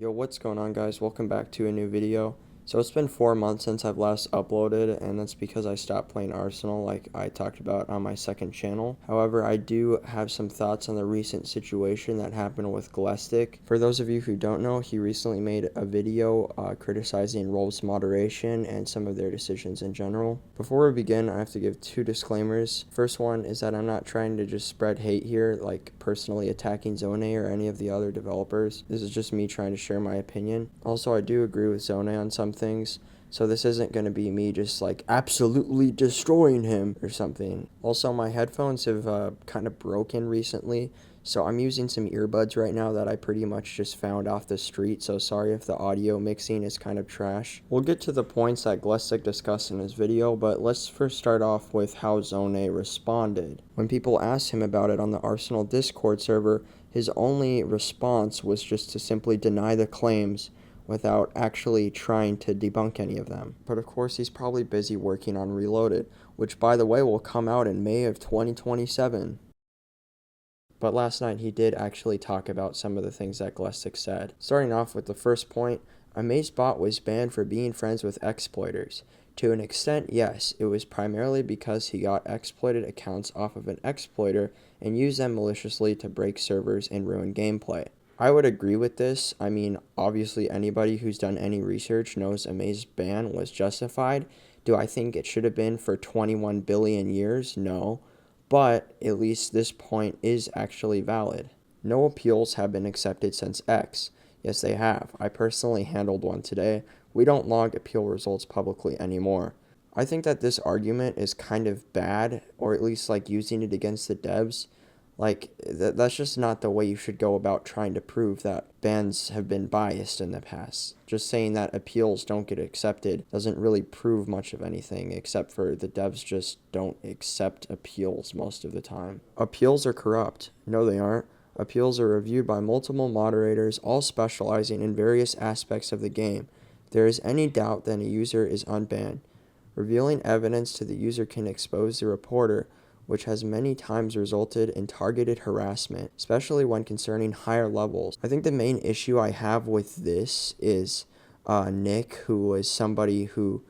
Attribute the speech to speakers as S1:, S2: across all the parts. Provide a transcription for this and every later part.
S1: Yo, what's going on, guys? Welcome back to a new video. So it's been 4 months since I've last uploaded, and that's because I stopped playing Arsenal like I talked about on my second channel. However, I do have some thoughts on the recent situation that happened with Glestic. For those of you who don't know, he recently made a video criticizing Rolve's Moderation and some of their decisions in general. Before we begin, I have to give two disclaimers. First one is that I'm not trying to just spread hate here, like personally attacking Zone or any of the other developers. This is just me trying to share my opinion. Also, I do agree with Zone on some things, so this isn't going to be me just like absolutely destroying him or something. Also, my headphones have kind of broken recently, so I'm using some earbuds right now that I pretty much just found off the street, so sorry if the audio mixing is kind of trash. We'll get to the points that Glestic discussed in his video, but let's first start off with how Zone responded. When people asked him about it on the Arsenal Discord server, his only response was just to simply deny the claims without actually trying to debunk any of them. But of course, he's probably busy working on Reloaded, which by the way will come out in May of 2027. But last night he did actually talk about some of the things that Glestic said. Starting off with the first point, AmazeBot was banned for being friends with exploiters. To an extent, yes, it was primarily because he got exploited accounts off of an exploiter and used them maliciously to break servers and ruin gameplay. I would agree with this. I mean, obviously anybody who's done any research knows Amaze's ban was justified. Do I think it should have been for 21 billion years? No. But at least this point is actually valid. No appeals have been accepted since Essx. Yes, they have. I personally handled one today. We don't log appeal results publicly anymore. I think that this argument is kind of bad, or at least like using it against the devs. Like, that's just not the way you should go about trying to prove that bans have been biased in the past. Just saying that appeals don't get accepted doesn't really prove much of anything, except for the devs just don't accept appeals most of the time. Appeals are corrupt. No, they aren't. Appeals are reviewed by multiple moderators, all specializing in various aspects of the game. If there is any doubt, then a user is unbanned. Revealing evidence to the user can expose the reporter, which has many times resulted in targeted harassment, especially when concerning higher levels. I think the main issue I have with this is Nick, who was somebody who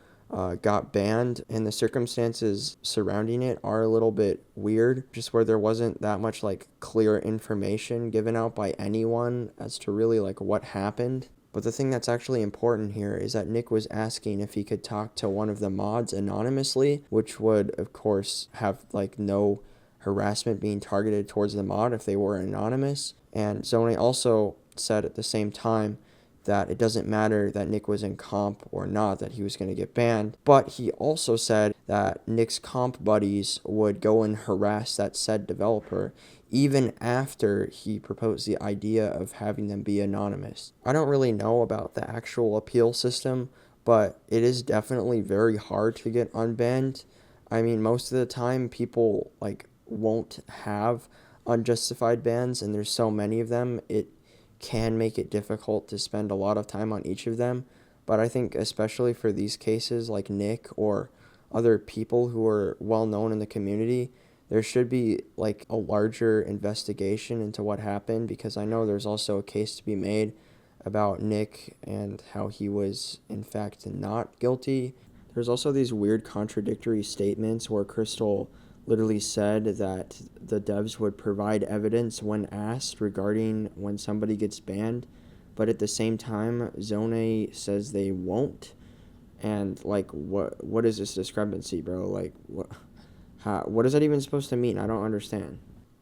S1: got banned, and the circumstances surrounding it are a little bit weird, just where there wasn't that much like clear information given out by anyone as to really like what happened. But the thing that's actually important here is that Nick was asking if he could talk to one of the mods anonymously, which would, of course, have like no harassment being targeted towards the mod if they were anonymous. And Zone also said at the same time that it doesn't matter that Nick was in comp or not, that he was going to get banned. But he also said that Nick's comp buddies would go and harass that said developer even after he proposed the idea of having them be anonymous. I don't really know about the actual appeal system, but it is definitely very hard to get unbanned. I mean, most of the time people like won't have unjustified bans, and there's so many of them, it can make it difficult to spend a lot of time on each of them. But I think especially for these cases like Nick or other people who are well known in the community, there should be like a larger investigation into what happened, because I know there's also a case to be made about Nick and how he was in fact not guilty. There's also these weird contradictory statements where Crystal literally said that the devs would provide evidence when asked regarding when somebody gets banned, but at the same time Zone says they won't. And like what is this discrepancy, bro? Like what is that even supposed to mean? I don't understand.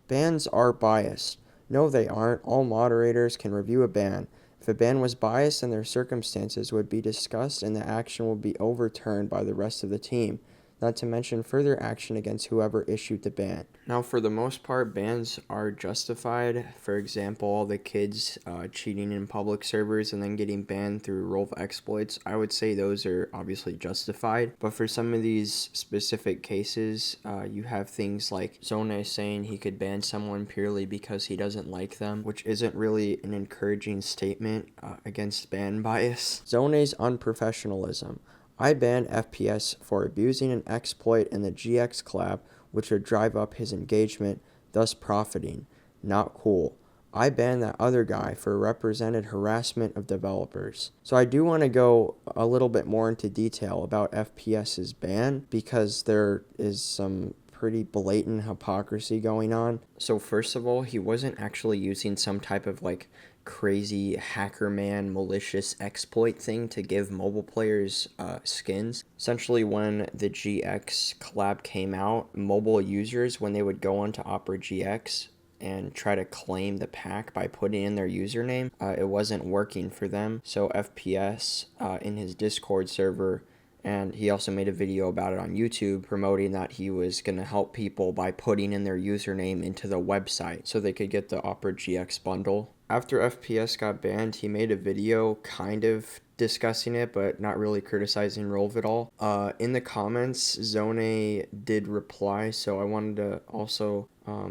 S1: Bans are biased. No, they aren't. All moderators can review a ban. If a ban was biased, then their circumstances would be discussed and the action would be overturned by the rest of the team, not to mention further action against whoever issued the ban. Now, for the most part, bans are justified. For example, all the kids cheating in public servers and then getting banned through Rolve exploits, I would say those are obviously justified. But for some of these specific cases, you have things like Zone saying he could ban someone purely because he doesn't like them, which isn't really an encouraging statement against ban bias. Zone's unprofessionalism. I banned FPS for abusing an exploit in the GX collab, which would drive up his engagement, thus profiting. Not cool. I banned that other guy for represented harassment of developers. So I do want to go a little bit more into detail about FPS's ban because there is some pretty blatant hypocrisy going on. So first of all, he wasn't actually using some type of like crazy hacker man malicious exploit thing to give mobile players skins. Essentially, when the GX collab came out, mobile users, when they would go onto Opera GX and try to claim the pack by putting in their username, it wasn't working for them. So FPS in his Discord server, and he also made a video about it on YouTube promoting that he was going to help people by putting in their username into the website so they could get the Opera GX bundle. After FPS got banned, he made a video kind of discussing it, but not really criticizing Rolve at all. In the comments, Zone did reply, so I wanted to also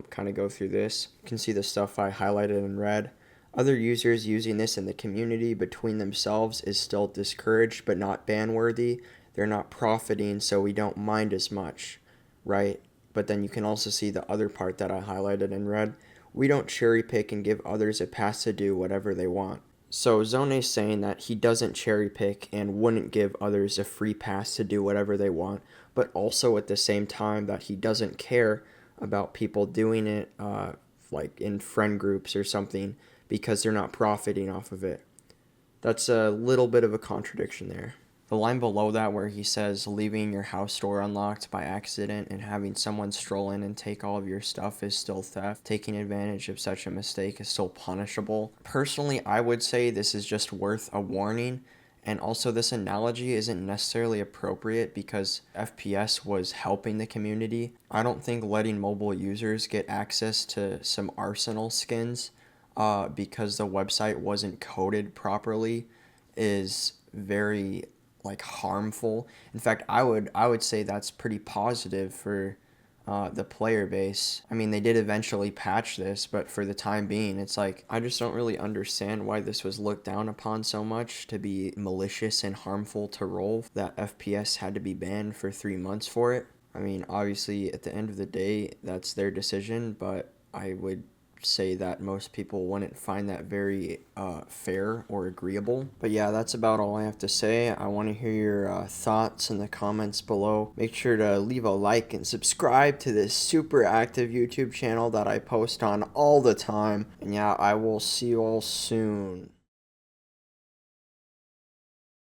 S1: kind of go through this. You can see the stuff I highlighted in red. Other users using this in the community between themselves is still discouraged but not ban-worthy. They're not profiting, so we don't mind as much, right? But then you can also see the other part that I highlighted in red. We don't cherry pick and give others a pass to do whatever they want. So Zone's saying that he doesn't cherry pick and wouldn't give others a free pass to do whatever they want, but also at the same time that he doesn't care about people doing it like in friend groups or something because they're not profiting off of it. That's a little bit of a contradiction there. The line below that where he says leaving your house door unlocked by accident and having someone stroll in and take all of your stuff is still theft. Taking advantage of such a mistake is still punishable. Personally, I would say this is just worth a warning. And also this analogy isn't necessarily appropriate because FPS was helping the community. I don't think letting mobile users get access to some Arsenal skins because the website wasn't coded properly is very like harmful. In fact, I would say that's pretty positive for the player base. I mean, they did eventually patch this, but for the time being, it's like I just don't really understand why this was looked down upon so much to be malicious and harmful to Rolve that FPS had to be banned for 3 months for it. I mean, obviously, at the end of the day, that's their decision, but I would say that most people wouldn't find that very fair or agreeable. But yeah, that's about all I have to say. I want to hear your thoughts in the comments below. Make sure to leave a like and subscribe to this super active YouTube channel that I post on all the time. And yeah, I will see you all soon.